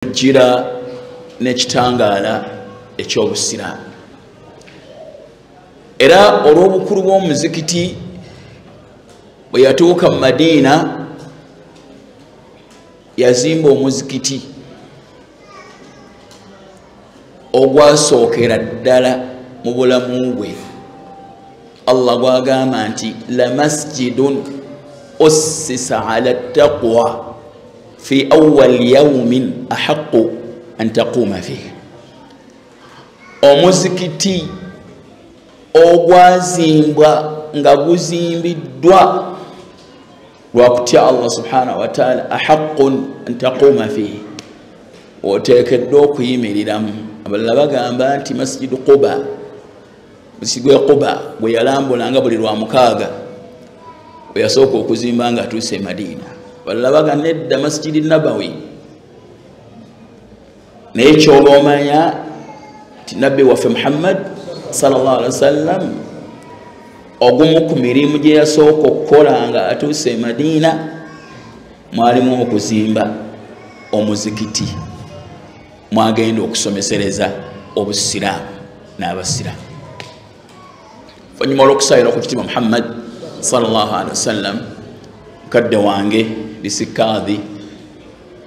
jira n'ekitangala eky'obusiraamu era olw'obukulu bw'omuzikiti bwe yatuuka mu Madiina yazimba omuzikiti ogwasookera ddala mu bulamu bwe. Allah gwagamba nti la masjidun ussisa ala taqwa fi awwal yawmin ahaqqu an taquma fihi, omuzikiti ogwazimbwa nga guzimbiddwa lwakutya Allah subhanahu wa ta'ala, ahaqqun an taquma fihi, oteekeddwa okuyimiriramu. Abalala bagamba nti masjidu Quba, musigwe Quba gwe yalambulanga buli lwa mukaaga bwe yasooka okuzimba nga atuuse e Madiina. Abalala bagamba nedda masjidi Nabawi, naye ky'olomanya nti nabbi waffe Muhammad sallallahu alaihi wasallam ogumu ku mirimu gye yasooka okukola nga atuuse e Madiina mwalimu okuzimba omuzikiti mwagenda okusomesereza obusiraamu n'abasiraamu. Oluvannyuma olw'okusayira ku kitima Muhammad sallallahu alaihi wasallam, mukadde wange Lisi Kadhi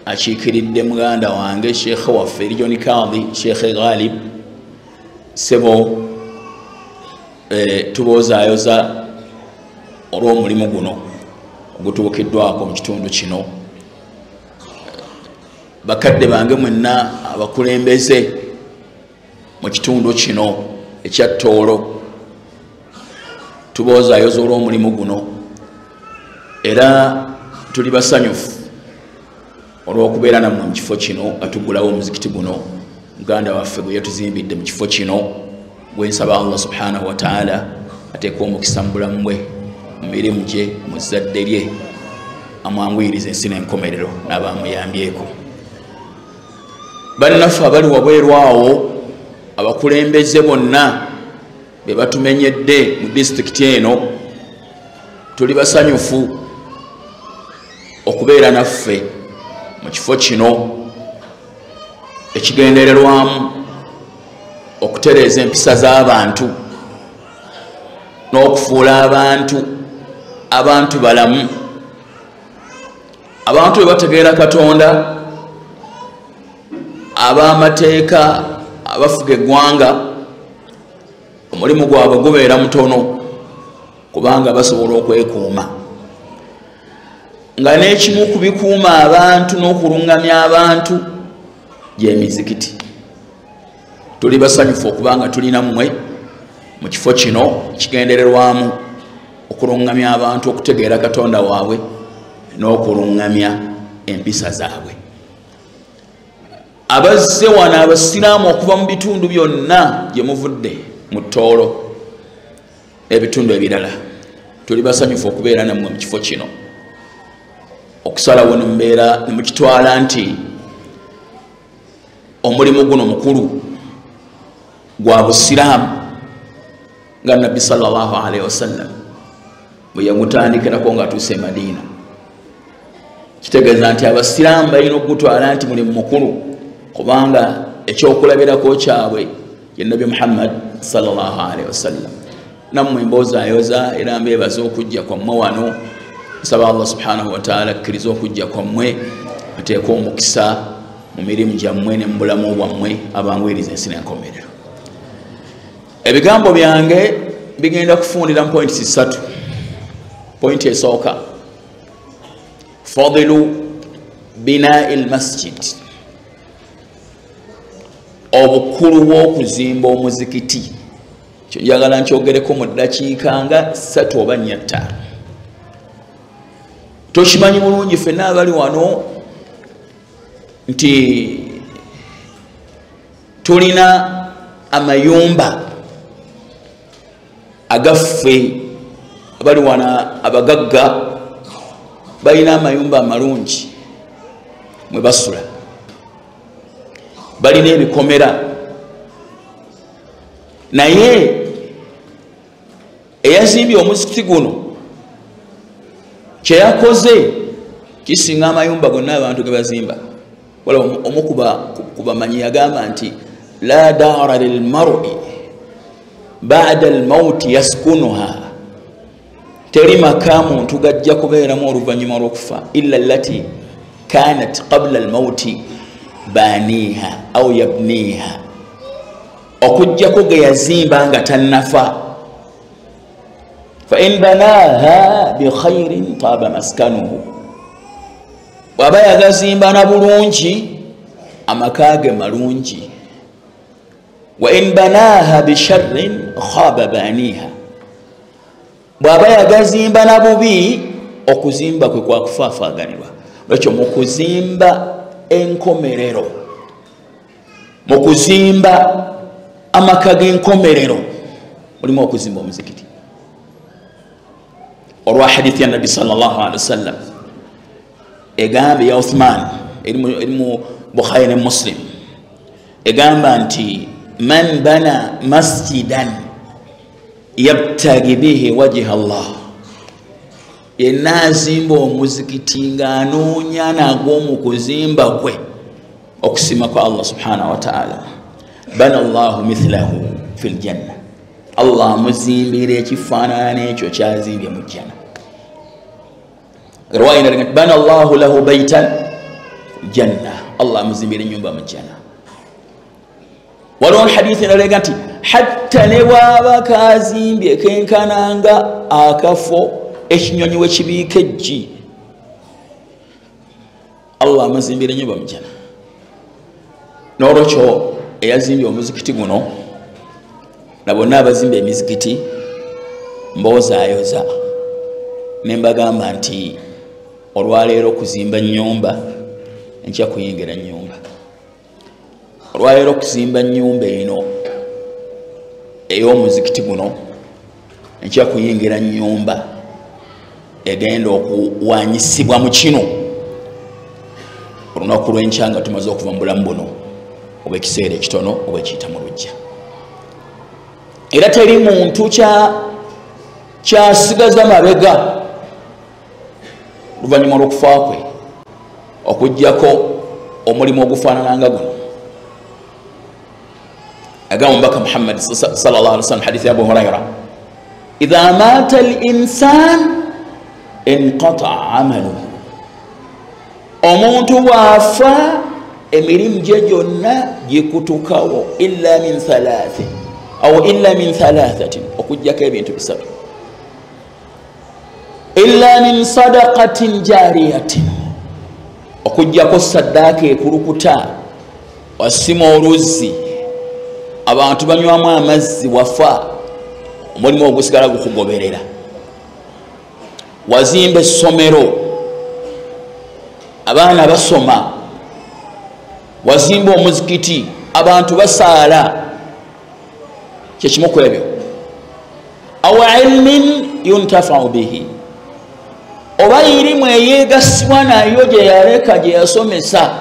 akiikiridde muganda wange sheekhe waffe Region Kadhi Sheekhe Ghalib sebo tubozaayoza olw'omulimu guno ogutuukiddwako mu kitundu kino. Bakadde bange mwenna abakulembeze mu kitundu kino ekya Tooro, tubozaayoza olw'omulimu guno era tuli basanyufu olw'okubeera nammwe mu kifo kino atugulawo omuzikiti guno muganda waffe gwe yatuzimbidde mu kifo kino, gwe nsaba Allah subhanahu wa ta'ala ateeka omukisa mu bulamu bwe, mu mirimu gye, mu zzadde lye, amwanguyiriza ensi n'enkomerero n'abamuyambyeko. Bannaffe abali wabweru awo, abakulembeze bonna be batumenyedde mu disitulikiti eno, tuli basanyufu okubeera naffe mu kifo kino ekigendererwamu okutereeza empisa z'abantu n'okufuula abantu balamu, abantu be bategeera Katonda, ab'amateeka, abafuga eggwanga. Omulimu gwabwe gubeera mutono kubanga basobola okwekuuma, nga n'ekimu ku bikuuma abantu n'okulungamya abantu gy'emizikiti. Tuli basanyufu okubanga tulina mmwe mu kifo kino kigendererwamu okulungamya abantu okutegeera Katonda waabwe n'okulungamya empisa zaabwe. Abazze wano abasiraamu okuva mu bitundu byonna gye muvudde mu Tooro n'ebitundu ebirala, tuli basanyufu okubeera nammwe mu kifo kino, okusalawo nembeera nemukitwala nti omulimu guno mukulu gwa busiraamu nga nabbi sallallahu alaihi wasallam bwe yagutandikirako nga atuuse e Madiina. Kitegeeza nti abasiraamu balina okugutwala nti mulimu mukulu kubanga ekyokulabirako kyabwe ye nabbi Muhammad sallallahu alaihi wasallam. Nammwe mbozaayoza era mbeebaza okujja kwammwe wano. Nsaba Allah subhanahu wa ta'ala akkiriza okujja kwammwe, ateeka omukisa mu mirimu gyammwe ne mu bulamu bwammwe, abanguyiriza ensi n'enkomerero. Ebigambo byange bigenda kufundira mu pointi 3. Pointi esooka, fadilu binaa'i al-masjid, obukulu bw'okuzimba omuzikiti. Kyo njagala nkyogereko mu ddakiika nga 3 oba 4. Tokimanyi bulungi ffenna abali wano nti tulina amayumba agaffe abali wano abagagga balina amayumba amalungi mwe basula, balina ebikomera, naye eyazimbye omuzikiti guno kye yakoze kisinga amayumba gonna abantu ge bazimba. wala omukuba manyi yagamba nti la dara lilmar'i ba'da almauti yaskunuha, teri maka muntu gajja kubeeramu oluvannyuma lw'okufa illa allati kanat qabla almauti baniha au yabniha, okujjako ge yazimba nga tannafa. fa in banaha bikhairin taba maskanuhu, bw'aba yagazimba na bulungi amaka ge malungi. wa in banaha bisharrin khaba baniha, bw'aba yagazimba na bubi okuzimba kwe kwakufaafaganirwa. lwekyo mu kuzimba enkomerero, mu kuzimba amaka g'enkomerero mulimu okuzimba omuzikiti. olwa hadithi ya nabbi sallallahu alaihi wasallam egamba ya Uthman erimu Bukhari ne Muslim, egamba nti man bana masjidan yabtagi bihi wajha Allah, yenna azimba omuzikiti ng'anoonya nagwo mu kuzimba kwe okusima kwa Allah subhanahu wa ta'ala, bana Allahu mithlahu fil janna, Allah muzimbira ekifaanana n'ekyo kyazimbye mu jjanna. riwaya inalaga nti bana Allahu lahu baitan janna, Allah muzimbira ennyumba mu jjanna. waliwo hadithi inalaga nti hatta ne bw'aba kazimbye kenkananga akafo ekinyonyi we kibiika eggi, Allah amuzimbira ennyumba mu jjanna. n'olwekyo eyazimbye omuzikiti guno na bonna abazimba emizikiti mbozaayoza ne mbagamba nti olwaleero okuzimba nnyumba enkya kuyingira nnyumba. olwaleero okuzimba nnyumba eno ey'omuzikiti guno enkya kuyingira nnyumba egenda okuwanyisibwa mu kino olunaku lw'enkya nga tumaze okuva mu bulamu buno, oba ekiseera ekitono oba ekiyita mu lujja. era teri muntu kyasigaza mabega oluvannyuma lw'okufa kwe okuggyako omulimu ogufaanananga guno. agamba omubaka Muhammad sallallahu alaihi wasallam hadithi ya Abu Huraira, idha mata al-insan inqata'a amaluhu, omuntu bw'afa emirimu gye gyonna gikutukawo illa min thalathin aw illa min thalathatin, okuggyako ebintu bisatu. illa min sadaqatin jariyatin, okuggyako saddaaka ekulukuta, wasima oluzzi abantu banywamu amazzi wafa omulimu ogusigala gukugoberera. wazimba essomero abaana basoma, wazimba omuzikiti abantu basaala, kyekimu ku ebyo. aw ilmin yuntafau bihi, oba irimu eyeegasibwa nayo gye yaleka gye yasomesa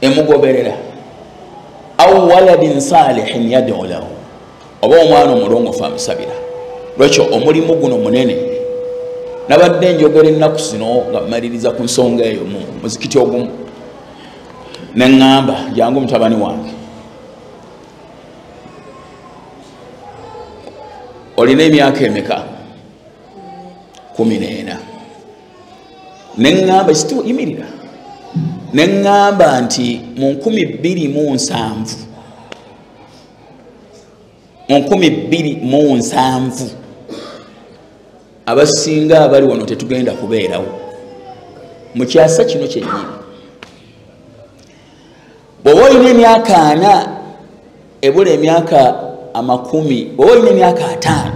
emugoberera. aw waladin salihin yad'u lahu, oba omwana omulongoofu amusabira. lwekyo omulimu guno munene. nabadde njogera ennaku zino nga maliriza ku nsonga eyo mu muzikiti ogumu, ne ŋŋamba jangu mutabani wange, olina emyaka emeka? 14. ne ŋŋamba kituufu, yimirira. ne ŋŋamba nti mu 2007 abasinga abali wano tetugenda kubeerawo mu kyasa kino kyennyini. bw'oba olina emyaka 4 ebula emyaka 10, bw'oba olina emyaka 5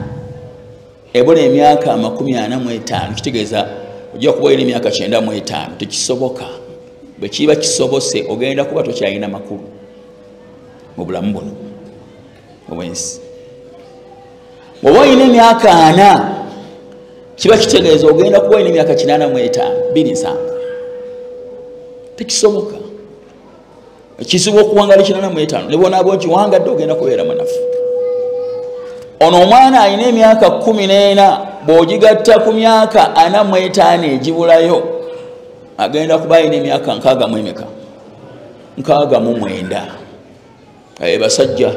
ebula emyaka 45, kitegeeza ojja kuba olina emyaka 95. tekisoboka. bwe kiba kisobose ogenda kuba tokyalina makulu mu bulamu buno obwensi. bw'oba olina emyaka 4 kiba kitegeeza ogenda kuba olina emyaka 85. tekisoboka. kizibu okuwangala 85 ne bonaaba okiwangadde ogenda kubeera munafu. ono omwana alina emyaka 14 bw'ogigatta ku myaka 45 egibulayo agenda kuba alina emyaka 69 basajja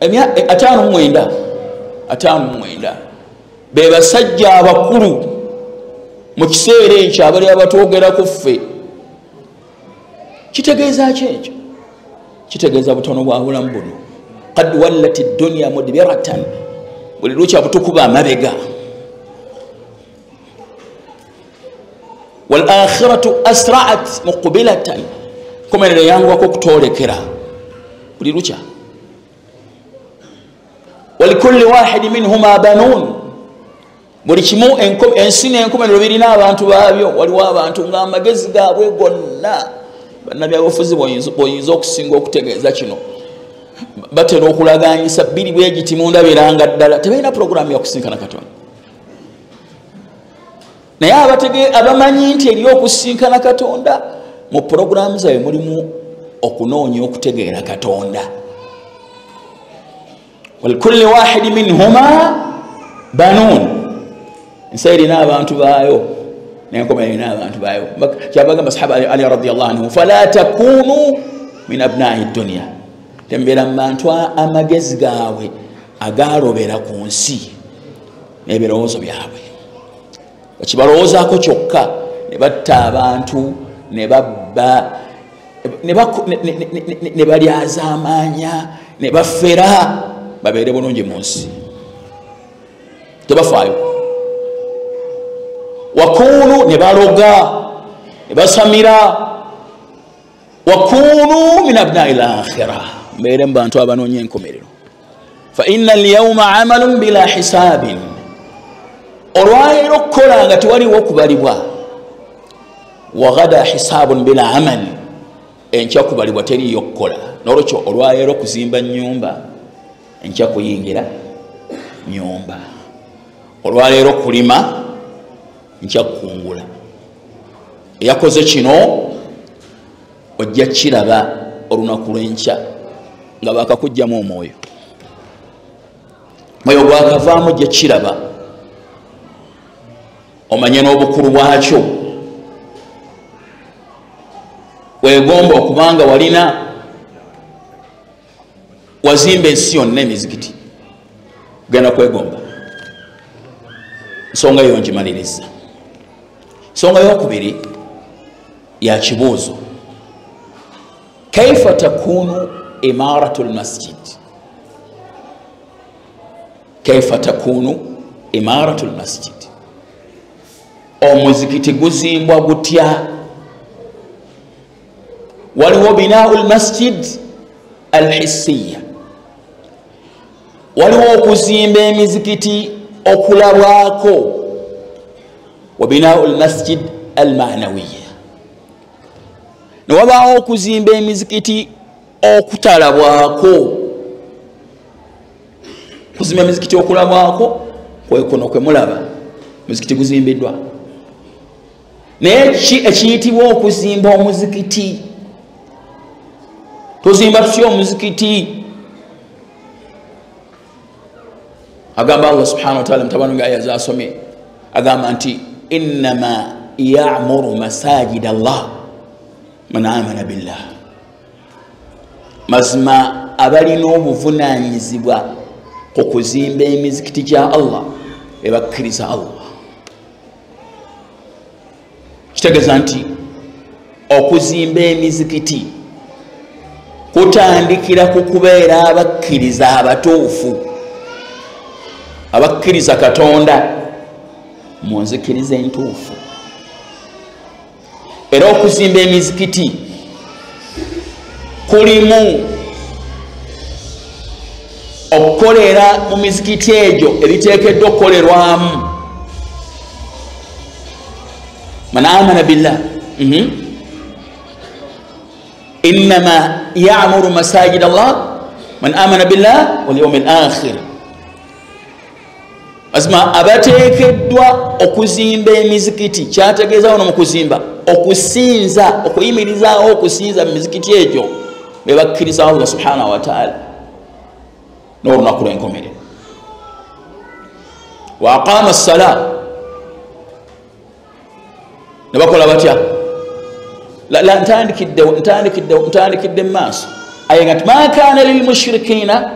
59 be basajja abakulu mu kiseera ekyo abali abatwogerako ffe. Kitegeeza ki ekyo? Kitegeeza butono bwa bulamu buno. Qad wallat ad-dunya mudbiratan, buli lukya butukuba amabega. Wal akhiratu asra'at muqbilatan, komerero yanguwako okutolekera buli lukya. Walikulli wahidi minhuma banun, buli kimu ensi n'enkomerero birina abantu baabyo. Waliwo abantu ng'amagezi gaabwe gonna, bannabyabufuzi bw'oyinza okusinga okutegeeza kino, batera okulaganyisa bbiri bwegiti mundabiranga ddala, tebalina puroguramu yakusinkana Katonda. Naye abamanyi nti eri okusinkana Katonda, mu puroguramu zaabwe mulimu okunoonya okutegeera Katonda. Walikulli wahidi minhuma banun, ensi erina abantu baayo n'enkomerero erina abantu baayo. Kyabagamba sahaba Ali radiyallahu anhu, fala takunu min abnai dunya, tembeera mu bantu amagezi gaabwe agalobera ku nsi n'ebirowoozo byabwe, bakibalowoozaako kyokka, ne batta abantu, ne babba, ne balyazaamaanya, ne bafera, babeere bulungi mu nsi, tebafaayo. Wakunu, ne baloga, ne basamira. Wakunu min abnai al-akhirah, mbeere mu bantu abanoonya enkomerero. Fa inna al-yawma amalun bila hisabin, olwaleero okukola nga tewaliwo okubalibwa. Wa ghada hisabun bila amali, enkya kubalibwa teriyo okukola. N'olwekyo olwaleero kuzimba nnyumba, enkya kuyingira nnyumba. Olwaleero kulima, enkya kukungula. Eyakoze kino ojja kiraba olunaku lw'enkya nga bakakugjamu omwoyo. Mwoyo gwakavaamu ojja kiraba, omanye n'obukulu bwakyo. Wegomba okubanga wazimba ensi yonna emizikiti, genda kwegomba. Nsonga yo ngimaliriza. Nsonga yokubiri ya kibuuzo, kaifa takunu imaratu lmasjid? Kaifa takunu imaratu lmasjid, omuzikiti guzimbwa gutya? Waliwo binau lmasjid alhissiya, waliwo okuzimba emizikiti okulabwako. Wa binau lmasjid almanawiya, newabaawo okuzimba emizikiti okutalabwako. Kuzimba emizikiti okulabwako kwekono kwemulaba muzikiti guzimbiddwa. Naye ki ekiyitibwa okuzimba omuzikiti? Tuzimba tutya omuzikiti? Agamba Allah subhanahu wa ta'ala mutabano nga aya zasomye, agamba nti innama ya'muru masajid Allah man amana billah, mazima abalina obuvunanyizibwa ku kuzimba emizikiti gya Allah ebakkiriza Allah. Kitegeeza nti okuzimba emizikiti kutandikira ku kubeera abakkiriza abatuufu, abakkiriza Katonda mu nzikiriza entuufu. Era okuzimba emizikiti kulimu okukolera mu mizikiti egyo ebiteekeddwa okukolerwamu. Man amana billah, innama ya'muru masajid Allah man amana billah wal yawmil akhir. Azma abateekeddwa okuzimba emizikiti, kyategeeza wano mu kuzimba okusinza, okuyimirizaawo okusinza mu mizikiti egyo be bakkiriza Allah subhanahu wa ta'ala n'olunaku lw'enkomerero. Wa aqama as-salah, ne bakola batya la ntandikidde maaso ayenga nti ma kana lilmushrikina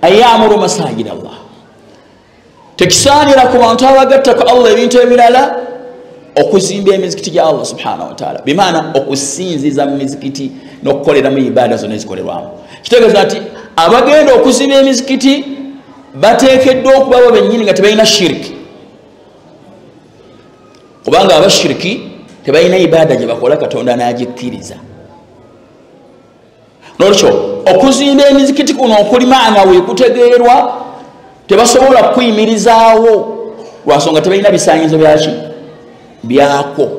an ya'muru masajid Allah tekisaanira ku bantu abagattako Allah ebintu ebirala okuzimba emizikiti gya Allah subhanahu wa ta'ala bimaana okusinziza mu mizikiti n'okukoleramu ibaada zonna ezikolerwamu kitegeeza nti abagenda okuzimba emizikiti bateekeddwa okuba bo bennyini nga tebalina shiriki kubanga abashiriki tebalina ibaada gye bakola Katonda n'agikkiriza nolwekyo okuzimba emizikiti kuno okuli maanawi kutegeerwa tebasobola kuyimirizaawo lwansonga tebalina bisaanyizo byaki byako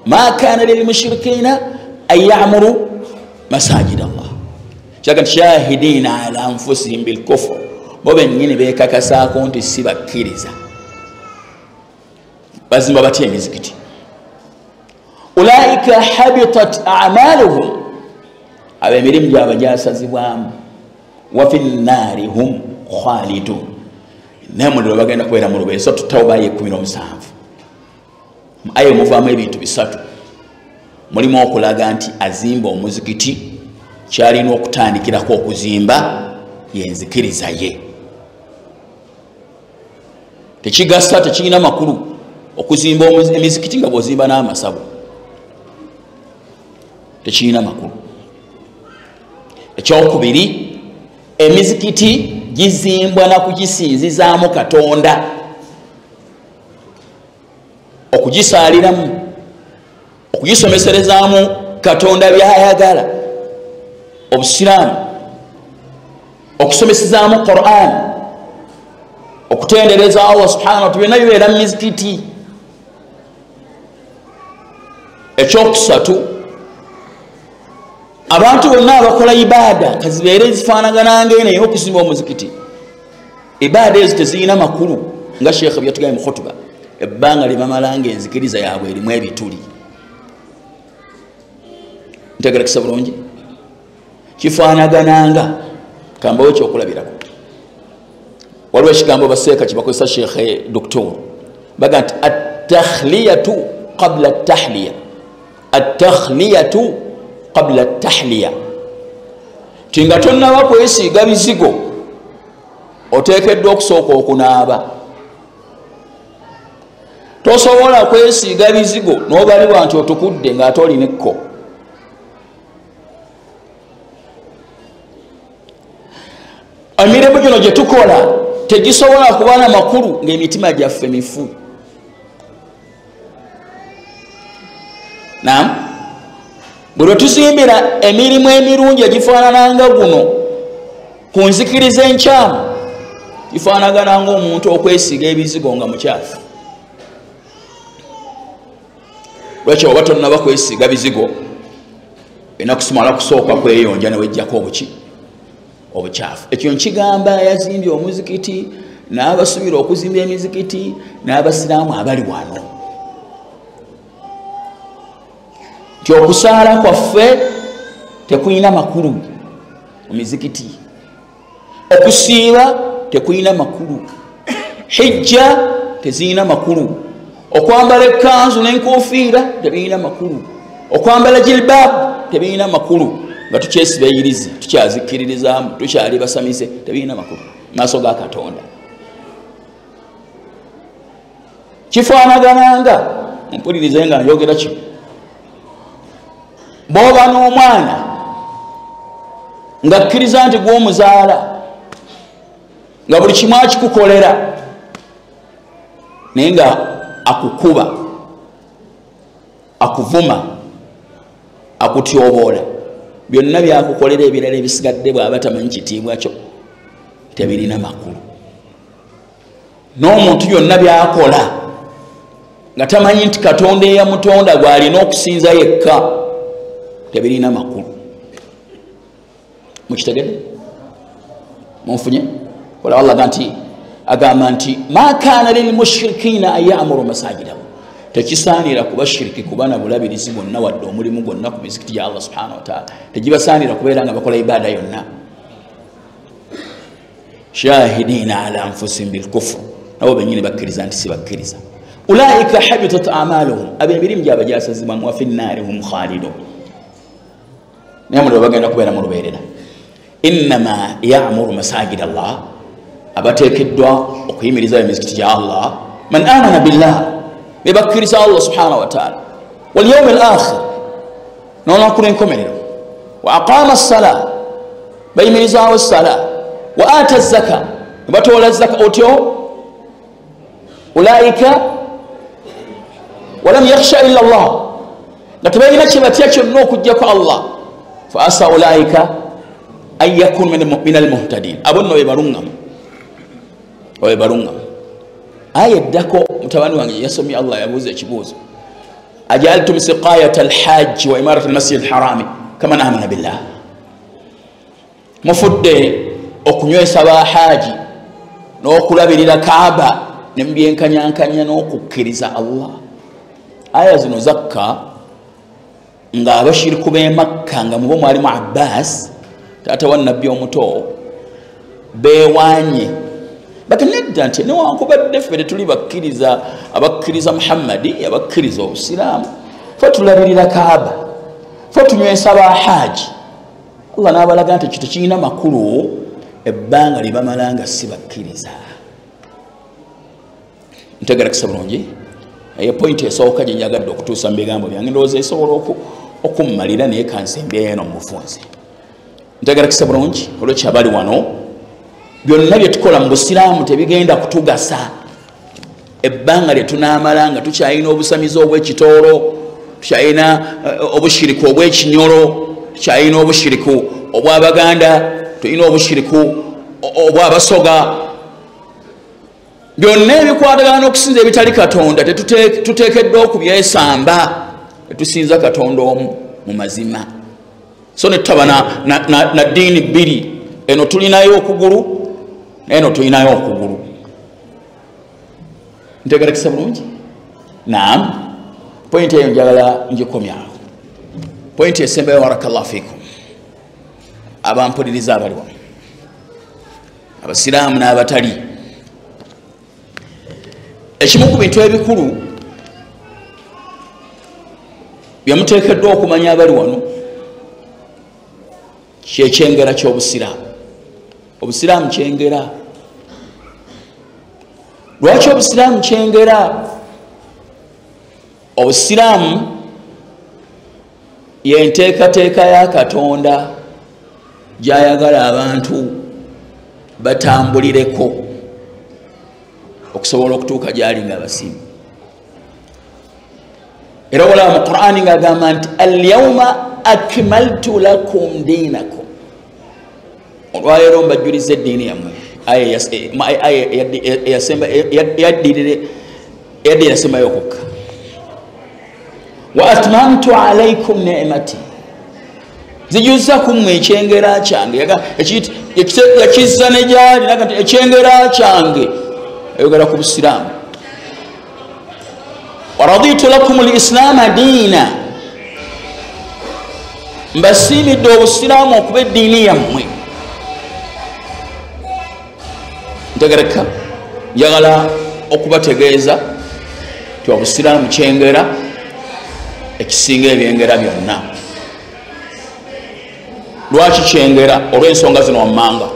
ma kana lilmushrikina an ya'muru masajid Allah kiraga nti shahidina ala anfusihim bilkufr bo bennyini beekakasaako nti si bakkiriza bazimba batya emizikiti ulaika habitat a'maluhum abo emirimu gyabwe gyasazibwamu wa fi nnaari hum khalidun naye muliro bagenda kubeera mu lubeerera so Tawba 17 aye muvaamu ebintu bisatu mulimu okulaga nti azimba omuzikiti kyalina okutandikirako okuzimba yenzikiriza ye tekigasa tekirina makulu okuzimba emizikiti nga bwozimba n'amasabu tekirina makulu ekyokubiri emizikiti gizimbwa na kugisinzizaamu Katonda okugisaaliramu okugisomeserezaamu Katonda byayagala obusiraamu okusomesezaamu Qur'an okutendereza Allah subhanahu wa ta'ala byonna bibeera mu mizikiti ekyokusatu abantu bonna abakola ibaada kazibeere zifaanagana ng'eno ey'okuzimba omuzikiti ibaada ezo tezirina makulu nga sheekh byatugambye mu khutuba ebbanga libamala ng'enzikiriza yaabwe erimu ebituli ntegerekesa bulungi kifaanagananga kambawo ekyokulabirako waliwo ekigambo baseeka kibakozesa sheekh doktor baga nti attakhliyatu qabla attahliya attakhliyatu qabla attahliya tinga tonnaba kwesiiga bizigo oteekeddwa okusooka okunaaba tosobola kwesiiga bizigo n'obalibwa nti otukudde ng'ate olina ekko emirimu gino gye tukola tegisobola kuba na makulu ng'emitima gyaffe mifu naam bwe lwe tuzimbira emirimu emirungi egifaanananga guno ku nzikiriza enkyamu gifaanagana ng'omuntu okwesiiga ebizigo nga mukyafu lwekyo oba tonnaba kwesiiga bizigo enaku simala kusooka kweyonja newejjako obuki obukyafu ekyo nkigamba yazimbye omuzikiti n'abasubira okuzimba emizikiti n'abasiraamu abali wano nti okusaala kwaffe tekuyina makulu mu mizikiti okusiiba tekuyina makulu hijja teziyina makulu okwambala ekkanzu n'enkofiira tebiyina makulu okwambala jilbaabu tebiyina makulu nga tukyesibeyiriza tukyazikiririzaamu tukyali basamise tebiyina makulu maaso ga Katonda kifaanagananga mpulirize nga njogera ki bw'oba n'omwana ng'akkiriza nti gw'omuzaala nga buli kimu akikukolera naye nga akukuba akuvuma akutyoboola byonna byakukolera ebirala ebisigadde bw'aba tamanyi kitiibwa kyo tebirina makulu n'omuntu byonna byakola nga tamanyi nti Katonda eyamutonda gw'alina okusinza yekka tebirina makulu mukitegedde munfunye wala Allah agamba nti ma kana lilmushrikina an ya'muru masajida tekisaanira kuba shiriki kuba na bulabirizi bwonna wadde omulimu gwonna ku mizikiti gya Allah subhanahu wa ta'ala tegibasaanira kubeera nga bakola ibaada yonna shahidina ala anfusihim bilkufr nabo bennyini bakkiriza nti si bakkiriza ulaika habitat amaluhum abemirimu gyabwe gyasazibwamu wa fi nnaari hum khalidun naye muliro bagenda kubeera mu lubeerera innama ya'muru masajid Allah abateekeddwa okuyimiriza emizikiti gya Allah man amana billah bebakkiriza Allah subhanahu wa ta'ala wal yawm al akhir n'olunaku lw'enkomerero wa aqama as-sala bayimirizaawo as-sala wa ata az-zaka batoola zaka otyo ulaika walam yakhsha illa Allah nga tebalina kye batya kyonna okujjako Allah fa asa ulaika an yakun min almuhtadin abo nno bebalungamu aya eddako mutabani wange yasomye Allah yabuuza ekibuuzo ajaltum siqayat alhajj wa imarat almasjid alharami kaman amana billah mufudde okunywesa bahaji n'okulabirira Kaaba ne mbyenkanyankanya n'okukkiriza Allah aya zino zakka nga abashiriku b'e Makka nga mubo mwalimu Abbas taata wa nabbi omuto beewanye bakenedda nti newankubadde ffe tetuli abakkiriza Muhammadi abakkiriza obusiraamu fe tulabirira Kaaba fe tunywesa bahaji Allah n'abalaga nti kito kirina makulu ebbanga lye bamala nga si bakkiriza ntegera kisa bulungi eyo point esooka gye njagadde okutuusa mu bigambo byange ndowooza esobola okummalira naye kansembyeyo eno mu bufunze ntegera kisa bulungi olwekyo abali wano byonna bye tukola mu busiraamu tebigenda kutugasa ebbanga lye tunaamala nga tukyalina obusamizi obw'ekitoolo tukyalina obushiriku obw'ekinyolo tukyalina obushiriku obw'Abaganda tulina obushiriku obw'Abasoga byonna ebikwatagana n'okusinza ebitali Katonda tuteekeddwa okubyesamba tetusinza Katonda omu mu mazima so ne tutaba na ddiini bbiri eno tulinayo okugulu naeno tulinayo okugulu ntegerekesa bulungi naam pointi eyo njagala ngikomyawo pointi esembayo barakallahu fikum abampuliriza abali wano abasiraamu n'abatali ekimu ku bintu ebikulu byamuteekeddwa okumanya abali wano kyekyengera ky'obusiraamu obusiraamu kyengera lwaki obusiraamu kyengera obusiraamu yenteekateeka ya Katonda gy'ayagala abantu batambulireko okusobola okutuuka gy'ali nga basiimu era wala mu Qur'ani ng'agamba nti alyawma akmaltu lakum dinakum olwaleero mbajjuliza eddiini yammwe yadde yasembayo okukka wa atmamtu alaykum ni'mati zijuza kummwe ekyengera kyange yakizza ne gyali naga nti ekyengera kyange ayogera ku busiraamu waraditu lakum alislaama diina mbasiimidde obusiraamu okuba eddiini yammwe ntegereka njagala okubategeeza ti obusiraamu kyengera ekisinga ebyengera byonna lwaki kyengera olw'ensonga zino wammanga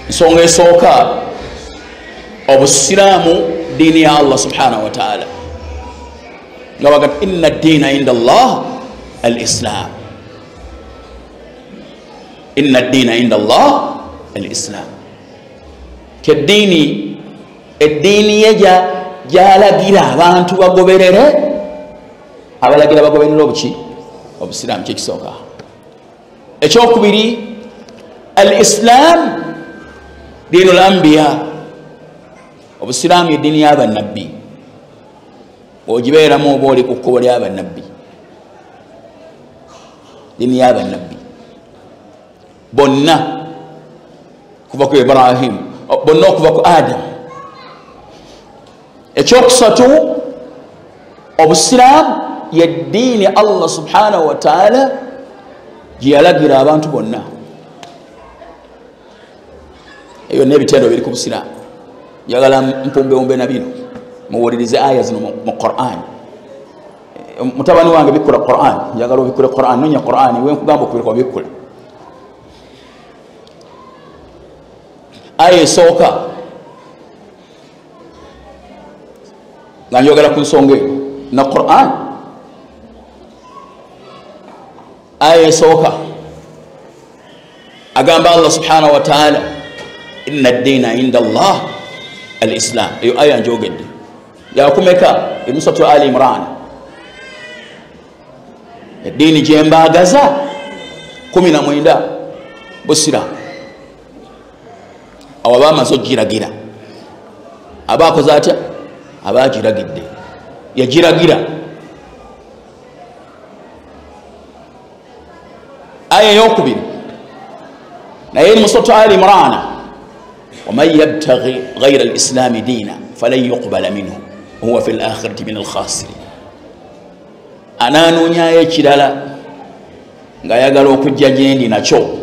ensonga esooka obusiraamu diini ya Allah subhanahu wa ta'ala nga baga inna ad-diina inda Allah al-islam inna ad-diina inda Allah al-islam keddiini eddiini ye gyalagira abantu bagoberere abalagira bagoberere obuki obusiraamu kyekisooka ekyokubiri al-islam diinu al-anbiya obusiraamu eddiini y'abannabbi ogibeeramu oba oli ku kkubo ly'abannabbi diini y'abannabbi bonna kuva ku Ibrahim bonna okuva ku Adam ekyokusatu obusiraamu yeddiini Allah subhanahu wa ta'ala gye yalagira abantu bonna eyo n'ebitendo biri ku busiraamu njagala mpumbewumbe na bino muwulirize aya zino mu Qur'an. Mutabani wange bikula Qur'an, njagala obikule Qur'an, nonya Qur'an we nkugamba okubikula bikula. Aya esooka nga njogera ku nsonga eyo na Qur'an. Aya esooka agamba Allah subhanahu wa ta'ala inna ad-dina inda Allah al-Islam. Eyo aya njogedde yakumeka emusatu Ali Imran. Eddiini gye mbaagaza 19 busiramu. Awo abamaze ogiragira abakoze atya abagiragidde yagiragira. Aya eyokubiri naye musatu Ali Imran waman yabtaghi ghayra al-islami diina falan yuqbala minhu wahuwa fi al-akhirati min al-khasirin. Ananoonyayo ekirala ng'ayagala okujja gyendi nakyo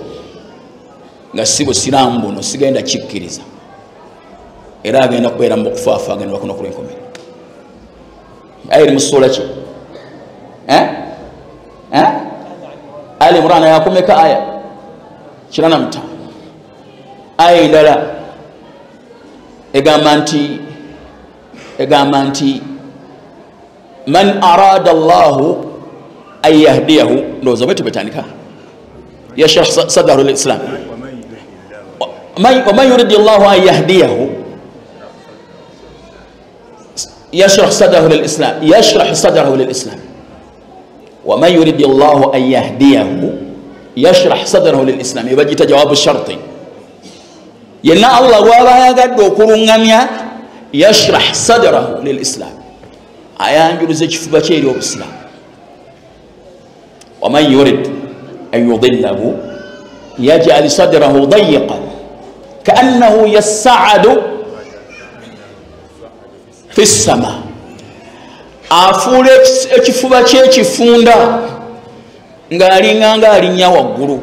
nga si busiraamu buno sigenda kikkiriza era agenda kubeera mu kufaafa agenda bakuno ku lwenkomero. Aya eri mu ssuula ki? Ali Imran yakomeka aya 45. Aya endala egamba nti man arada Allahu an yahdiyahu, ndowooza bwe tubetandika, yashrah sadrahu lil-islam waman yuridi Allahu an yahdiyahu yashrah sadrahu lil-islam waman yuridi Allahu an yahdiyahu yashrah sadrahu lil-islam. Ebagita jawabu sharti. Yenna Allah gwaba ayagadde okulungamya yashrah sadrahu lil-islam, ayanjuluza ekifuba kye eri obusiraamu. waman yurid an yudillahu yaj'al sadrahu dayiqan kaannahu yas'adu fi ssama, afuula ekifuba kye kifunda ng'alinganga alinnya waggulu.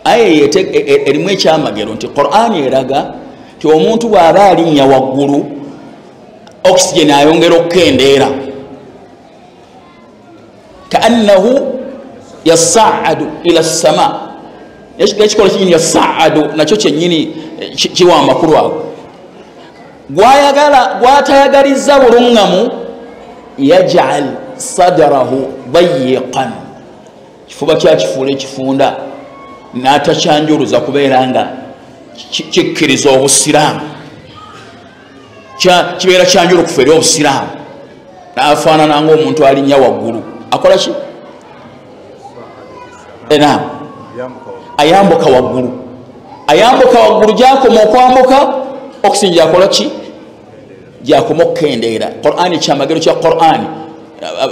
Aye erimu ekyamagero nti Qur'an eraga ti omuntu bw'aba alinnya waggulu oxygen ayongera okukendeera. Kaannahu yas'adu ila ssama, ekikola kinyini yas'adu nakyo kyennyini kiwa amakulu ago. Gw'atayagalizza bulungamu yaj'al sadrahu dayiqan, kifuba kyakifuula ekifunda n'atakyanjuluza kubeera nga kikkiriza obusiraamu, kibeera kyanjulukufu eri obusiraamu, n'afaanana ng'omuntu alinnya waggulu. Akola ki? Ayambuka waggulu. Ayambuka waggulu gyakoma okwambuka oxygen gyakola ki? Gyakoma okukendeera. Qur'ani kyamagero kya Qur'ani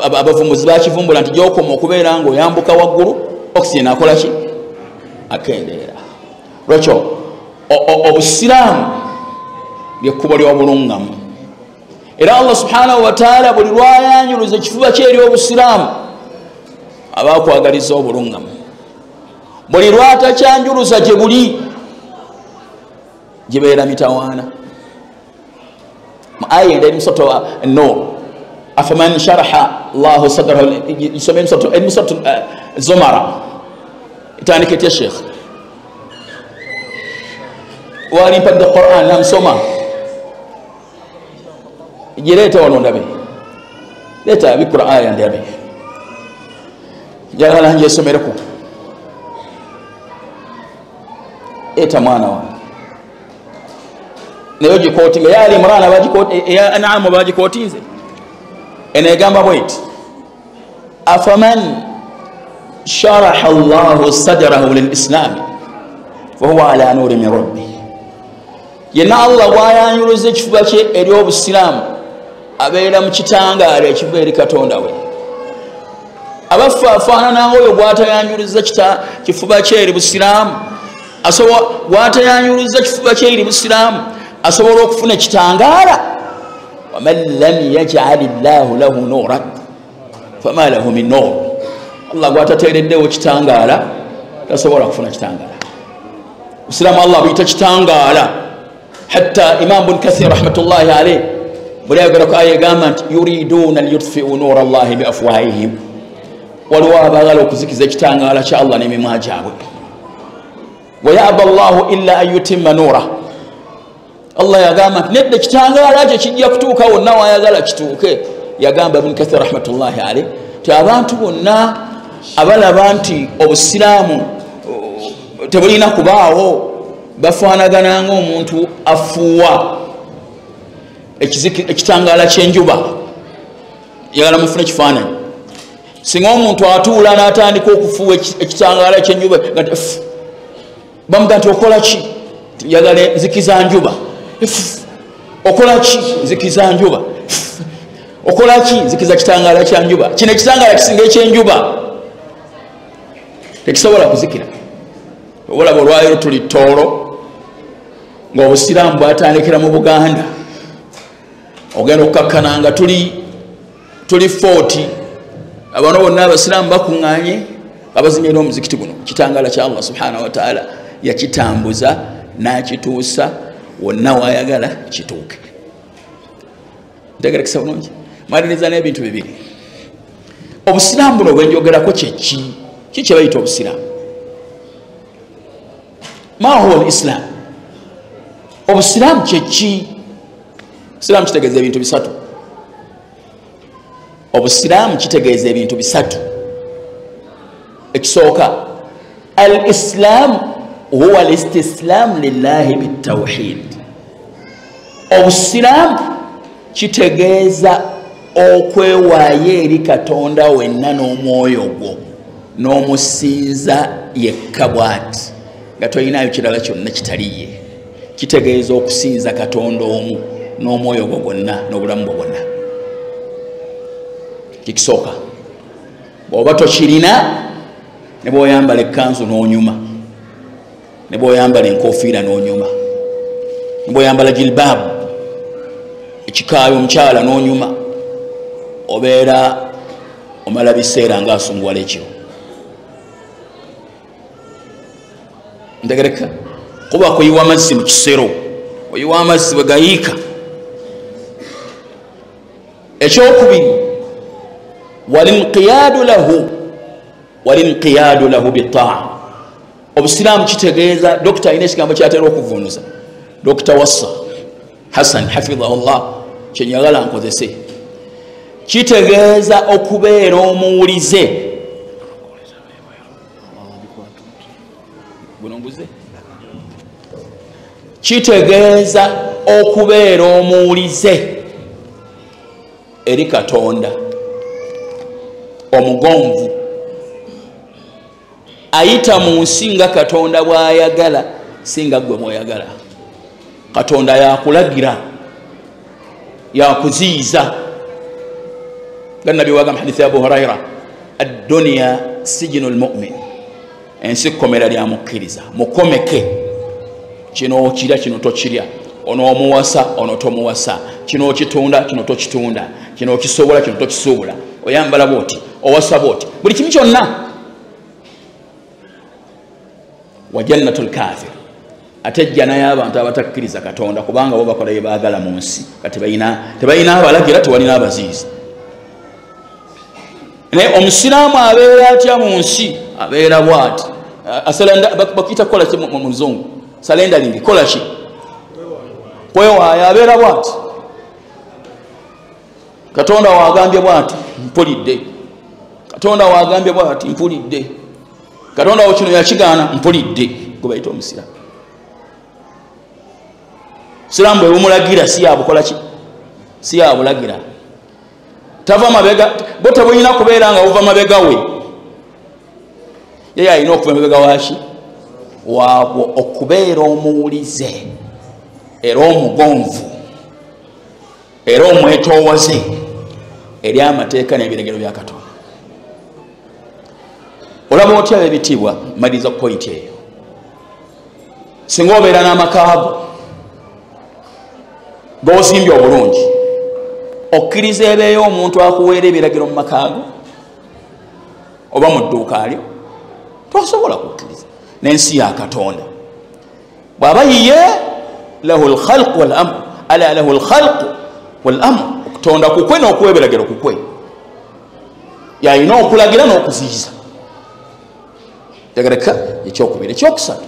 abavumbuzi bakivumbula nti gyokoma okubeera ng'oyambuka waggulu oxygen akola ki? Akendeera. Lwekyo obusiraamu lyekkubo ly'obulungamu. Era Allah subhanahu wa ta'ala buli lwayanjuluza ekifuba kye eri obusiraamu aba akwagaliza obulungamu. Buli lwatakyanjuluza gye buli gibeera mitawaana. Mu aya endala emisatu An-Nur afaman sharaha Allahu sadrahu, isome emisatu Zumara itandika etya Sheikh wali mpadde Qur'an namusoma gireeta wano ndabe, leeta bikula aya ndabe, njagala njesomereko. Eta mwana wange nayo gikootinga ya Ali Imran ya An'am bagikootinze. Eno egamba bweti afaman sharaha Allahu sadrahu lil-islam fahuwa ala nuri min rabbi. Yenna Allah bw'ayanjuluza ekifuba kye eri obusiraamu abeera mu kitangaala ekiva eri Katonda we. Abaffe afaanana ng'oyo bw'atayanjuluza kifuba kye eri busiraamu, bw'atayanjuluza kifuba kye eri busiraamu asobola okufuna ekitangaala. waman lam yaj'al Allahu lahu nuran fama lahu min nur. Allah gw'atateereddewo kitangaala tasobola kufuna kitangaala. Busiraamu Allah buyita kitangaala. Hatta Imam Ibn Kathir rahmatullahi alayhi buli ayogera ku aya egamba nti yuriduna liyutfiu nura allahi biafwahihim waliwo abaagala okuzikiza ekitangaala kya allah n'emimwa gyabwe wayaba llahu illa an yutimma nura allah yagamba nti nedda ekitangaala kye kijja kutuuka wonna wayagala kituuke yagamba ibn kathir rahmatullahi alaih ti abantu bonna abalaba nti obusiraamu tebulina kubaawo bafaanagana ng'omuntu afuuwa ekitangaala ky'enjuba yagala mufune ekifaananyi singa omuntu atuula n'atandika okufuuwa ekitangaala ky'enjuba bamuga nti okola ki yagala nzikiza njuba okola ki nzikiza njuba okola ki nzikiza kitangaala kya njuba kino ekitangaala kisinga ekyenjuba tekisobola kuzikira olaba olwaleero tuli toolo ng'obusiraamu bwatandikira mu Buganda ogenda okukakkana nga tuli 40 abantu bonna abasiraamu bakuŋŋaanye abazinyira omuzikiti guno kitangaala kya allah subhanahu wataala yakitambuza n'akituusa wonna wayagala kituuke ntegerekesa bulungi maliriza n'ebintu bibiri obusiraamu buno bwenjogerako kyeki kye bayita obusiraamu ma huwa lislam obusiraamu kyeki obusiraamu kitegeeza ebintu bisatu obusiraamu kitegeeza ebintu bisatu ekisooka al islaamu huwa al istislaamu lillahi bitawhid obusiraamu kitegeeza okwewaayo eri katonda wenna n'omwoyo gwo n'omusinza yekka bw'ati nga tolinayo kirala kyonna kitaliye kitegeeza okusinza katonda omu n'omwoyo gwo gwonna n'obulamu bwo bwonna kikisooka bw'oba tokirina ne bw'oyambala ekkanzu n'onyuma ne bw'oyambala enkofiira n'onyuma ne bw'oyambala jilbaabu ekikaayo omukyala n'onyuma obeera omala biseera ng'asunguwala ekiro ntegereka kuba kuyiwa amazzi mu kisero oyiwa amazzi bwe gayiika ekyokubiri walinqiyadu lahu bitaa obusiraamu kitegeeza dokita alina ekigambo kyatera okuvunuza dokita wassa hassan hafidhahullah kyenyagala nkozese kitegeeza okubeera omuwulize kitegeeza okubeera omuwulize eri katonda omugonvu ayita mu nsi nga katonda bw'ayagala singa ggwe mw'oyagala katonda yakulagira yakuziyiza nga nabbi wagamba hadithi ya abu huraira adduniya sijinu lmumin ensi kkomera lya mukkiriza mukomeke kino okirya kino tokirya ono omuwasa ono tomuwasa kino okitunda kino tokitunda kino okisobola kino tokisobola oyambala bwoti owasa bwoti buli kimu kyonna wa jannatul kafir ate jjana y'abantu abatakkiriza katonda kubanga bo bakola bye baagala mu nsi kati tebalina abalagira tewalina abaziizi naye omusiraamu abeera atya mu nsi abeera bwati bakiyita kukola ki mu luzungu salendalingi kola ki kwewaayo abeera bwati katonda wagambye bwati mpulidde katonda wagambye bwati mpulidde katonda wo kino yakigaana mpulidde gwe bayita omusiraamu siraamu bwe bumulagira si yabukola ki si yabulagira tava mabega bo tebulina kubeera nga buva mabega we ye alina okuva mabega waki waabwo okubeera omuwulize era omugonvu era omwetoowaze eri amateeka n'ebiregero bya katonda olaba otya b'ebitiibwa maliriza ku pointi eyo singa obeera n'amakaago g'ozimbye obulungi okkiriza ebeeyo omuntu akuweera ebiragiro mu makaago oba mu dduuka lyo tosobola kukkiriza n'ensi ya katonda bw'aba yiye lahu lkhalqu wal amru ala lahu lkhalqu wal amr okutonda kukwe n'okuweberagero kukwe yalina okulagira n'okuziyiza tegereka ekyokubiri. Ekyokusatu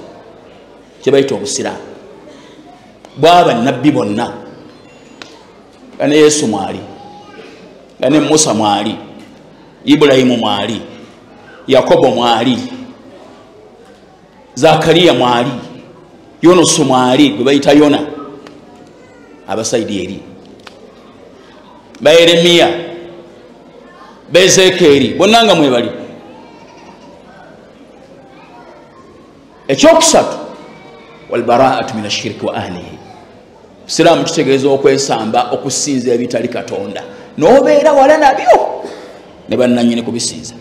kye bayita obusiraamu bwaba nabbi bonna nga ne Yesu mwali nga ne Musa mwali Ibulayimu mwali Yakobo mwali Zakariya mwali Yunusu mwali gwe bayita Yona abasaidi eri ba Yeremiya ba Ezekeri bonna nga mwebali. Ekyokusatu walbaraatu min ashiriki wa ahlihi Siraamu kitegeeza okwesamba okusinza ebitali Katonda n'obeera wala nabyo ne bannannyini kubisinza.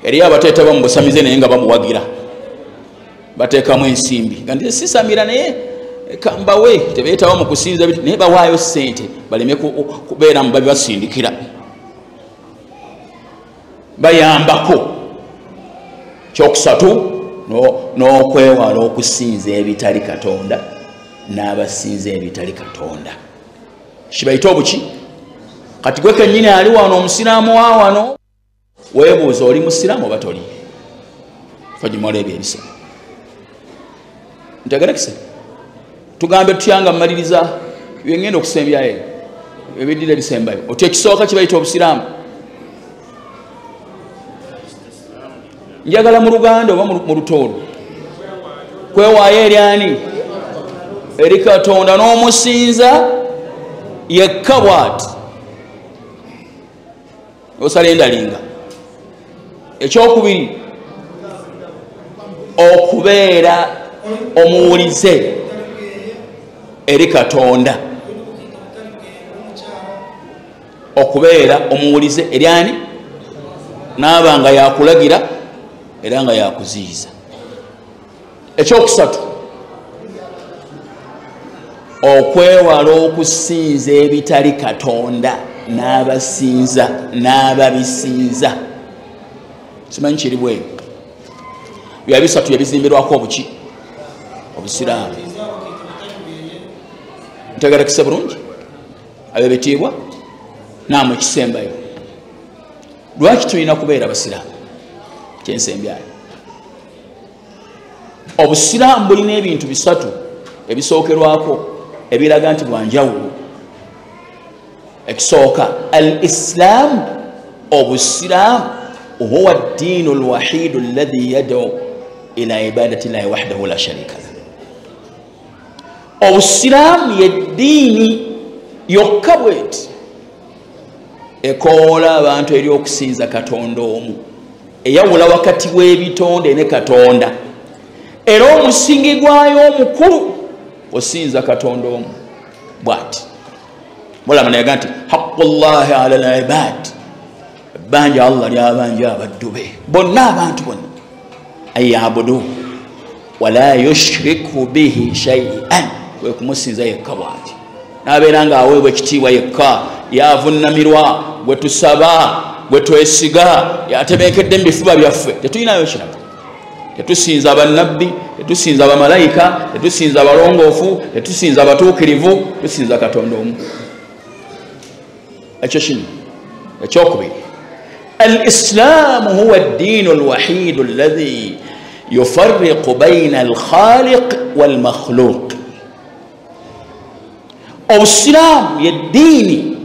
Eriyo abateetaba mu busamize naye nga bamuwagira bateekamu ensimbi nga nti sisamira naye kambawe tebeetaba mu kusinza naye bawaayo ssente baleme kubeera mu babibasindikira bayambako. Kyokusatu n'okwewala okusinza ebitali Katonda n'abasinza ebitali Katonda kibayita obuki. Kati gwe kennyini ali wano omusiraamu wa wano weebuuza oli musiraamu oba toli? Fajimala ebyo ebisa ntegerekise tugambe tutyanga mmaliriza byengenda okusembyayo ebiddira ebisembayo oti ekisooka kibayita obusiraamu. Njagala mu Luganda oba mu Lutoolo kwewaayo eri ani? Eri Katonda n'omusinza yekka bw'ati osala endalinga. Ekyokubiri okubeera omuwulize eri Katonda, okubeera omuwulize eri ani? Naaba nga yakulagira era nga yakuziyiza. Ekyokusatu okwewala okusinza ebitali Katonda n'abasinza n'ababisinza. Simanyi kiri bwe bya bisatu yabizimbirwako obuki? Obusiraamu. Ntegerekese bulungi abe bitiibwa namwe kisembayo. Lwaki tulina kubeera basiraamu? Kyensembyayo obusiraamu bulina ebintu bisatu ebisookerwako ebiraga nti bwanjawulo. Ekisooka al-Islam, obusiraamu huwa ad-diinu al-wahiidu alladhi yad'u ila ibadati llahi wahdahu la sharika lahu. Obusiraamu yeddiini yokka bweti ekoola abantu eri okusinza Katonda omu, eyawula wakati w'ebitonde ne Katonda, era omusingi gwayo omukulu osinza Katonda omu bw'ati. Mulama nayaga nti haqqullahi ala al-ibad, ebbanja Allah lyabanja abaddu be bonna, abantu bonna, ayabudu wala yushriku bihi shay'an, we kumusinza yekka bw'ati. Nabeera nga aweebwa ekitiibwa yekka, yavunamirwa, gwe tusaba, gwe twesiga, yatebenkedde mu bifuba byaffe. Tetulinayo kirala. Tetusinza bannabbi, tetusinza abamalayika, tetusinza abalongoofu, tetusinza abatuukirivu, tusinza Katonda omu. Ekyo kino ekyokubiri, al-Islaamu huwa ad-diinu al-wahiidu alladhi yufarriqu bayna al-khaliq wal-makhluq. Obusiraamu yeddiini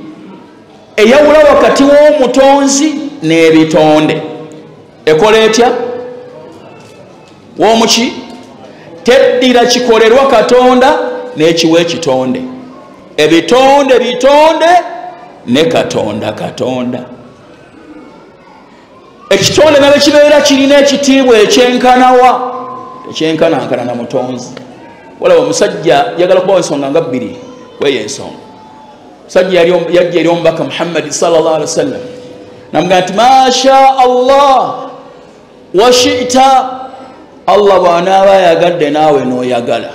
eyawula wakati w'omutonzi n'ebitonde. Ekola etya? W'omuki? Teddira kikolerwa Katonda n'ekiwa ekitonde. Ebitonde bitonde ne Katonda Katonda. Ekitonde nabe kibeera kirina ekitiibwa ekyenkanawa, ekyenkanankana na mutonzi. Walaba omusajja yagala kubawa ensonga nga bbiri kweyo ensonga. Omusajja yajja eri omubaka Muhammad sallallahu alaihi wasallam namugamba nti masha Allah wa shi'ta, Allah bw'anaaba yagadde naawe n'oyagala.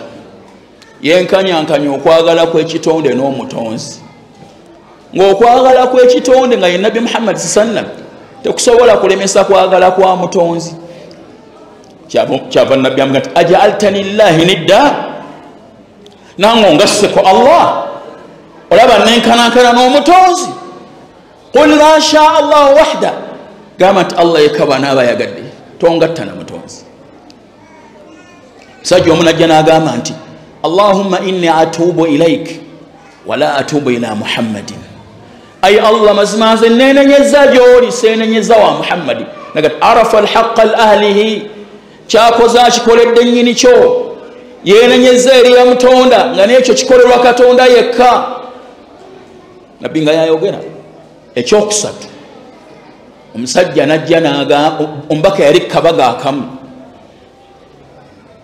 Yenkanyankanya okwagala kw'ekitonde n'omutonzi. Ng'okwagala kw'ekitonde nga ye Nabbi Muhammad sallam tekusobola kulemesa kwagala kwa mutonzi. Kyava Nabbi amugamba nti aj'altani llahi nidda, nange ongasseko Allah olaba nenkanankana n'omutonzi qul ma sha Allah wahda gamba nti Allah yekaba n'aba yagadde tongatta na mutonzi musajja omu najja n'agamba nti Allahumma inni atubu ilaik wala atubu ila Muhammadin ay Allah mazima nze nenenyeza gy'oli seenenyeza wa Muhammadi nagati arafa alhaqqa alahlihi kyakoze akikoledde nnyini kyo yenenyeza eri ya mutonda nga n'ekyo kikolerwa Katonda yekka nabbi nga yayogera ekyokusatu omusajja najja omubaka yali kabaga akamu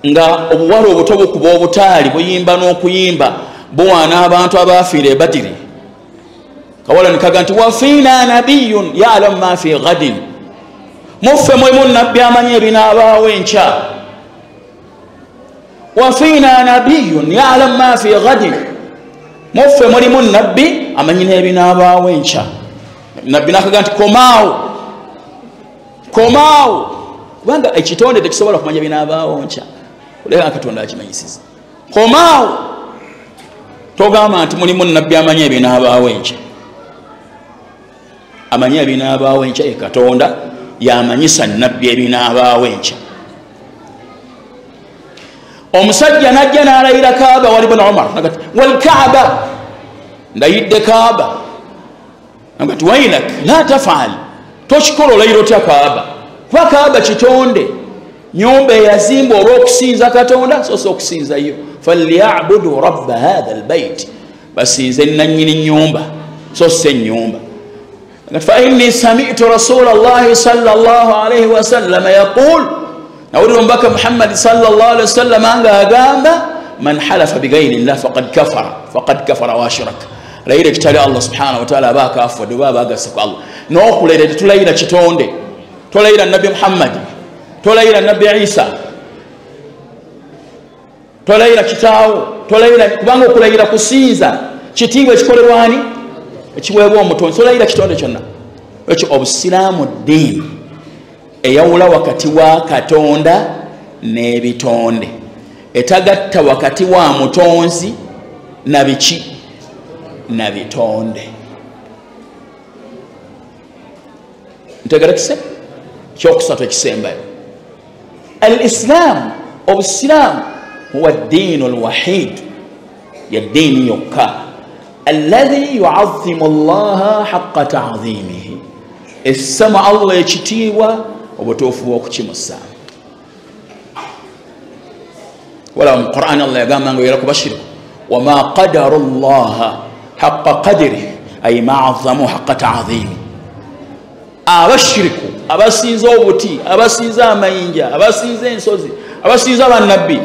nga obuwala obuto bukuba obutaali buyimba n'okuyimba buwaana abantu abafiira e Badiri kawala nikaga nti wafiina nabiyun ya'lamu ma fi ghadin muffe mulimu nabbi amanyi ebinaabaawo enkya wafiina nabiyun ya'lamu ma fi ghadin muffe mulimu nabbi amanyi n'ebinaabaawo enkya nabbi nakaga nti komaawo kubanga ekitonde tekisobola kumanya binaabaawo nkya oleka Katonda akimanyisiza komaawo togamba nti mulimu nabbi amanyi ebinaabaawo enkya amanyi ebinaabaawo enkya ye Katonda yamanyisa nabbi ebinaabaawo enkya omusajja najja n'alayira Kaaba wali ibn Umar nagati wal Kaaba ndayidde Kaaba nagati wailak la tafal tochikola olayira otya Kaaba kuba Kaaba kitonde nyumba yazimba olw'okusinza Katonda so okusinza yo falyabudu rabba hadha albayt basinze nannyini nyumba so se nyumba fa inni sami'tu rasulallahi sallallahu alayhi wa sallam yaqul nawuli mbaka Muhammad sallallahu alayhi wa sallam anga agamba man halafa bighayri Allah faqad kafara wa ashraka layira kitali Allah subhanahu wa ta'ala baka afudu baba gasako Allah n'okulere tulayira kitonde tolayira nabi Muhammad tolayira nabi Isa tolayira kitaawo tolayira kubanga okulayira kusinza kitiibwa ekikolerwani ekiweebwa omutonzi tolayira kitonde kyonna ekyo obusiraamu ddiini eyawula wakati wa Katonda n'ebitonde etagatta wakati wa mutonzi na biki na bitonde ntegera kise kyokusatu ekisembayo al-Islam obusiraamu huwa ad-diinu al-wahiid ya ddiini yokka alladhi yu'azzimu Allah haqqa ta'zimihi essama Allah ekitiibwa obutuufu bw'okukimusa wala mu Qur'an Allah yagamba nga yera kubashira wama qadaru Allah haqqa qadrihi ay ma'azzamu haqqa ta'zimi abashiriku abasinza obuti abasinza amayinja abasinza ensozi abasinza bannabbi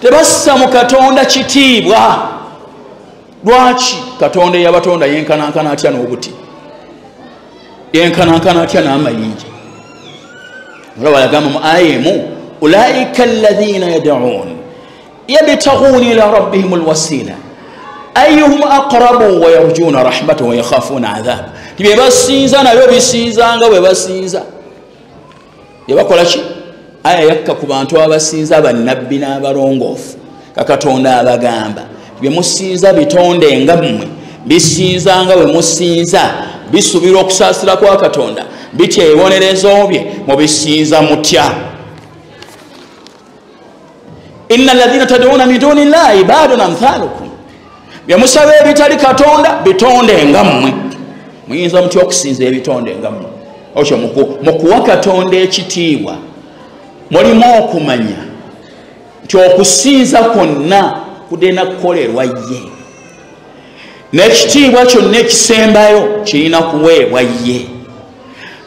tebassa mu Katonda kitiibwa lwaki Katonda yabatonda yenkanankana atya n'obuti yenkanankana atya n'amayinja olaba yagamba mu ayemu ulaika alladhina yad'un yabtaghuna ila rabbihim alwasila ayyuhum aqrabu wa yarjuna rahmatahu wa yakhafuna adhab tibe basinza nabyo bisinzanga bwe basinza yabakola ki aya yakka ku bantu abasinza bannabbi n'abalongoofu Katonda abagamba bye musinza bitonde nga mmwe bisinzanga bwe musinza bisubira okusaasira kwa Katonda bitya ebibonerezo bye mubisinza mutya inna alladhina tad'una min duni llahi ibadun amthalukum bye musaba ebitali Katonda bitonde nga mmwe muyinza mutya okusinza ebitonde nga mmwe okyo mukuwa Katonda ekitiibwa mulimu okumanya nti okusinza kwonna kudena kukolerwa ye n'ekitiibwa kyonna ekisembayo kirina kuweebwa ye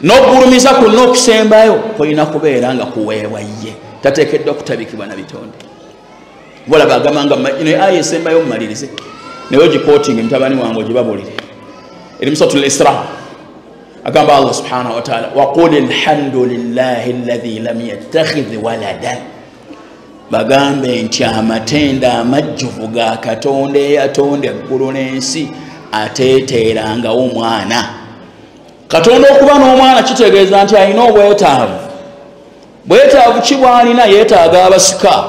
n'okugulumiza kwonna okusembayo kulina kubeera nga kuweebwa ye tateekeddwa kutabikibwa na bitonde bolaba agamba nga ino aya esembayo mumalirize naye ogikootinga mutabani wange ogibabulire eri musuratul Isra agamba Allah subhanahu wa ta'ala waqul alhamdulillahi alladhi lam yattakhidh waladan bagambe nti amatenda amajjuvu ga Katonda eyatonda eggulu n'ensi ateeteerangawo omwana Katonda okuba n'omwana kitegeeza nti alina obwetaavu ki bw'alina yeetaaga abasika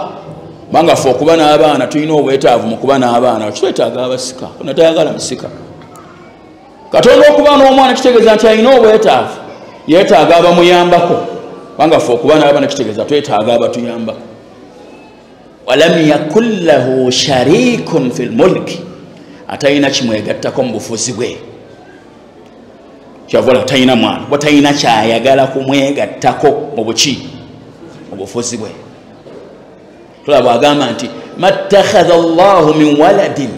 Manga fo kuba n'abaana tulina obwetaavu mu kuba n'abaana kitwetaaga abasika natayagala musika Katonda okuba n'omwana kitegeeza nti alina obwetaavu yeetaaga abamuyambako manga fo kuba n'abaana kitegeeza twetaaga abatuyambako walam yakun lahu sharikun fil mulki atayina kimwegattako mu bufuzi bwe kyavola tayina mwana watayina kyayagala kumwegattako mu buki mu bufuzi bwe tulaba agamba nti mattakhadha Allahu min waladin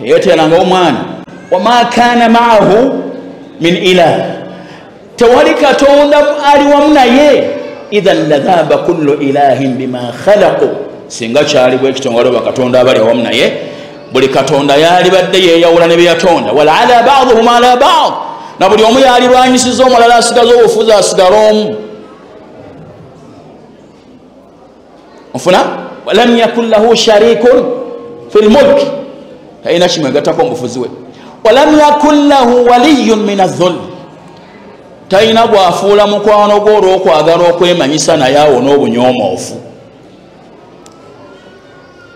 yeeteranga omwana wama kana maahu min ilah tewali katonda ali wamu naye idhan ladhaba kullu ilahin bima khalaqu singa kyali bwe kitongole bakatonda abali wamu naye buli katonda yali badde yeyawula ne byatonda wala ala ba'dhum ala ba'd na buli omu yali lwanyisiza omulala asigaza obufuzi asigala omu ofuna walam yakun lahu sharikun fil mulki tayina kimwegattako mu bufuzi we walam yakun lahu waliyyun min adh-dhulm tayina bwafuula mukwano gwe olw'okwagala okwemanyisa naye awo n'obunyomoofu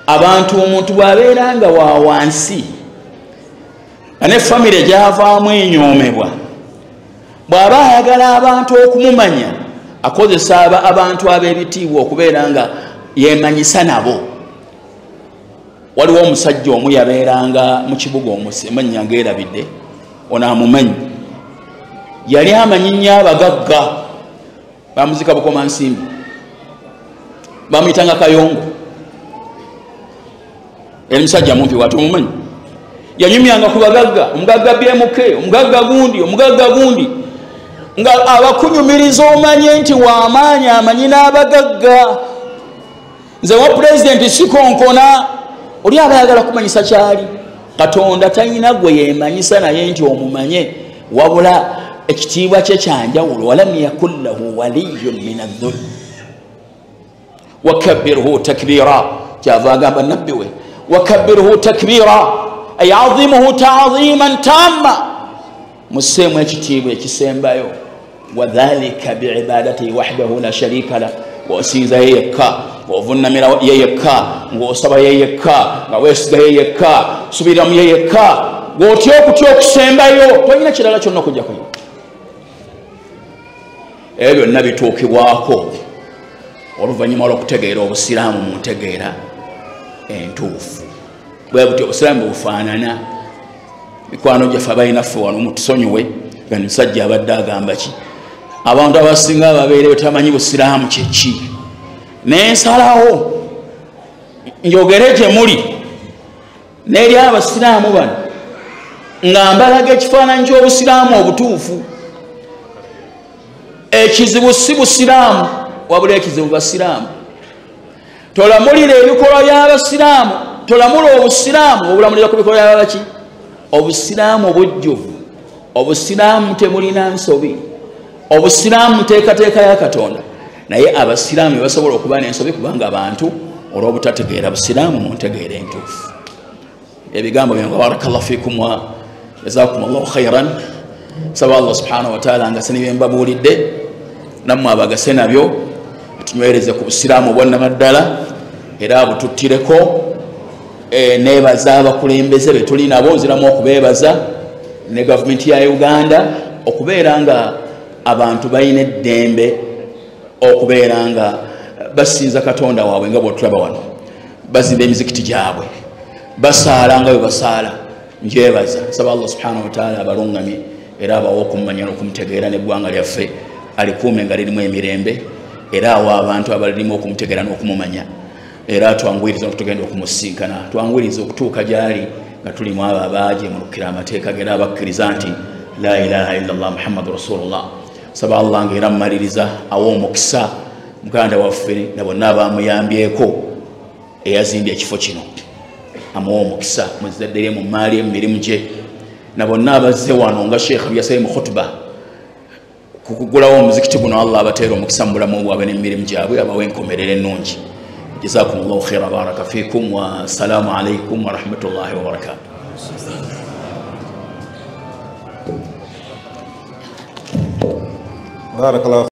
abantu omuntu bw'abeera nga wa wansi ne famire gyavaamu enyoomebwa bw'aba ayagala abantu okumumanya akozesa abantu ab'ebitiibwa okubeera nga yemanyisa nabo waliwo omusajja omu yabeeranga mu kibuga omumannya ngeerabidde ono amumanyi yali amanyinya abagagga bamuzika bukoma nsimbi bamuyitanga Kayongo yali musajja mumpi wati omumanyi yanyumyanga ku bagagga omugagga BMK omugagga gundi nga abakunyumiriza omanye nti wamaanyi amanyi n'abagagga nze wa president sikonkona oli abayagala kumanyisa kyali Katonda talina gwe yemanyisa naye nti omumanye wabula ekitiibwa kye kyanjawulo walam yakun lahu waliyyun min adh-dhulm wakabbirhu takbira kyava agamba nabbi we wakabbirhu takbira ay azimuhu ta'ziman tamma musemu ekitiibwa ekisembayo wadhalika biibadatihi wahdahu la sharika la wasinza yekka wovunamira yekka ng'osaba yekka nga weesiga yekka subira mu yekka gw'otya okutya okusembayo tolina kirala kyonna okujjako ebyo byonna bituukibwako oluvannyuma lw'okutegeera obusiraamu mu ntegeera entuufu bwe buti obusiraamu bwebufaanana mikwano gyaffe abalinaffe wano mutusonyiwe nga musajja abadde agamba ki abantu abasinga ababeereyo tamanyi busiraamu kyeki nensalawo njogere gye muli n'eri abasiraamu bano nga mbalaga ekifaananyi ky'obusiraamu obutuufu ekizibu si busiraamu wabula ekizibu basiraamu tolamulira ebikolwa by'abasiraamu tolamula obusiraamu obulamulira ku bikolwa by'abaki obusiraamu obujjuvu obusiraamu temulina nsobi obusiraamu nteekateeka ya Katonda naye abasiraamu basobola okuba n'ensobi kubanga abantu olw'obutategeera busiraamu mu ntegeera entuufu ebigambo byange barakallahu fiikum wa jazakumullahu khairan saba Allah subhanahu wa ta'ala nga seni bembabuulidde nammwe abagase nabyo tunywereze ku busiraamu bwannamaddala era abututtireko neebaza abakulembeze be tuli nabo nziramu okubeebaza ne gavumenti ya Uganda okubeera nga abantu balina eddembe okubeera nga basinza Katonda waabwe nga bw'otulaba wano bazimba emizikiti gyabwe basaala nga bwe basaala njebaza saba Allah subhanahu wa ta'ala abalungamye era abawa okumumanya n'okumutegeera n'eggwanga lyaffe alikuume nga lirimu emirembe era awa abantu abalirimu okumutegeera n'okumumanya era twanguyiriza okutugenda okumusinkana twanguyiriza okutuuka gyali nga tulimu abo abaajemulukira amateeka gera abakkiriza nti la ilaha illallah muhammadu rasulullah saba Allah nga era mmaliriza awa omukisa muganda waffe na bonna abamuyambyeko eyazimbye ekifo kino amuwa omukisa muziddere mu maali emirimu gye na bonna abazze wano nga sheekh byasaye mu khutba kukugulawo omuzikiti guno Allah abateera omukisa mu bulamu bwabwe n'emirimu gyabwe abawe enkomerero ennungi jazakumullahu khaira baraka fikum wa assalamu alaikum wa rahmatullahi wa barakatuh barakallahu